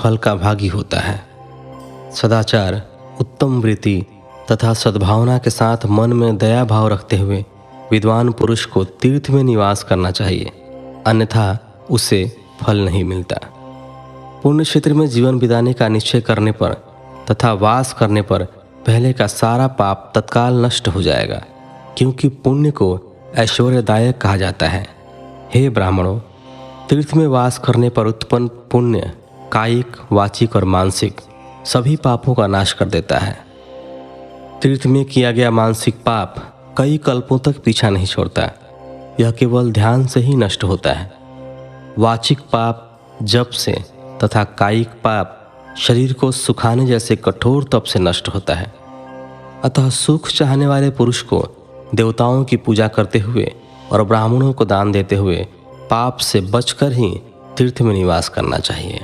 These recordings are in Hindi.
फल का भागी होता है। सदाचार, उत्तम वृत्ति तथा सद्भावना के साथ मन में दया भाव रखते हुए विद्वान पुरुष को तीर्थ में निवास करना चाहिए, अन्यथा उसे फल नहीं मिलता। पुण्य क्षेत्र में जीवन बिताने का निश्चय करने पर तथा वास करने पर पहले का सारा पाप तत्काल नष्ट हो जाएगा, क्योंकि पुण्य को ऐश्वर्यदायक कहा जाता है। हे ब्राह्मणों, तीर्थ में वास करने पर उत्पन्न पुण्य कायिक, वाचिक और मानसिक सभी पापों का नाश कर देता है। तीर्थ में किया गया मानसिक पाप कई कल्पों तक पीछा नहीं छोड़ता, यह केवल ध्यान से ही नष्ट होता है। वाचिक पाप जप से तथा कायिक पाप शरीर को सुखाने जैसे कठोर तप से नष्ट होता है। अतः सुख चाहने वाले पुरुष को देवताओं की पूजा करते हुए और ब्राह्मणों को दान देते हुए पाप से बचकर ही तीर्थ में निवास करना चाहिए।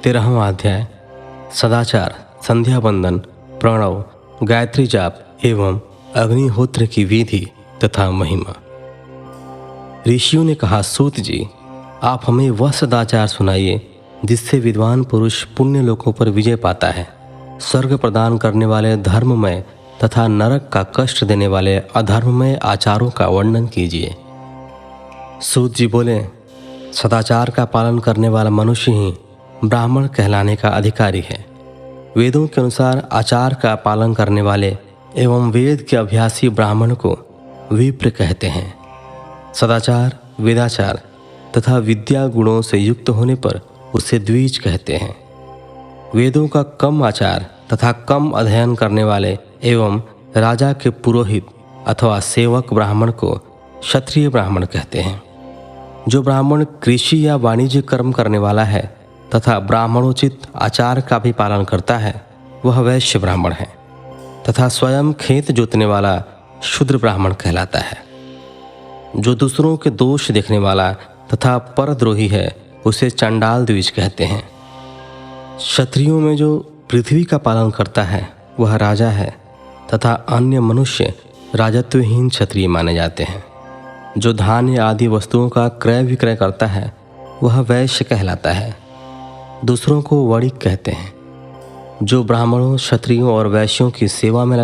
13वां अध्याय सदाचार, संध्या बंदन, प्रणव, गायत्री जाप एवं अग्निहोत्र की विधि तथा महिमा। ऋषियों ने कहा, सूत जी, आप हमें वह सदाचार सुनाइए जिससे विद्वान पुरुष पुण्य लोकों पर विजय पाता है। स्वर्ग प्रदान करने वाले धर्ममय तथा नरक का कष्ट देने वाले अधर्ममय आचारों का वर्णन कीजिए। सूत जी बोले, सदाचार का पालन करने वाला मनुष्य ही ब्राह्मण कहलाने का अधिकारी है। वेदों के अनुसार आचार का पालन करने वाले एवं वेद के अभ्यासी ब्राह्मण को विप्र कहते हैं। सदाचार, वेदाचार तथा विद्या गुणों से युक्त होने पर उसे द्विज कहते हैं। वेदों का कम आचार तथा कम अध्ययन करने वाले एवं राजा के पुरोहित अथवा सेवक ब्राह्मण को क्षत्रिय ब्राह्मण कहते हैं। जो ब्राह्मण कृषि या वाणिज्य कर्म करने वाला है तथा ब्राह्मणोचित आचार का भी पालन करता है, वह वैश्य ब्राह्मण है तथा स्वयं खेत जोतने वाला शूद्र ब्राह्मण कहलाता है। जो दूसरों के दोष देखने वाला तथा परद्रोही है, उसे चंडाल द्विज कहते हैं। क्षत्रियों में जो पृथ्वी का पालन करता है वह राजा है तथा अन्य मनुष्य राजत्वहीन क्षत्रिय माने जाते हैं। जो धान्य आदि वस्तुओं का क्रय विक्रय करता है वह वैश्य कहलाता है। दूसरों को वणिक कहते हैं। जो ब्राह्मणों, क्षत्रियों और वैश्यों की सेवा में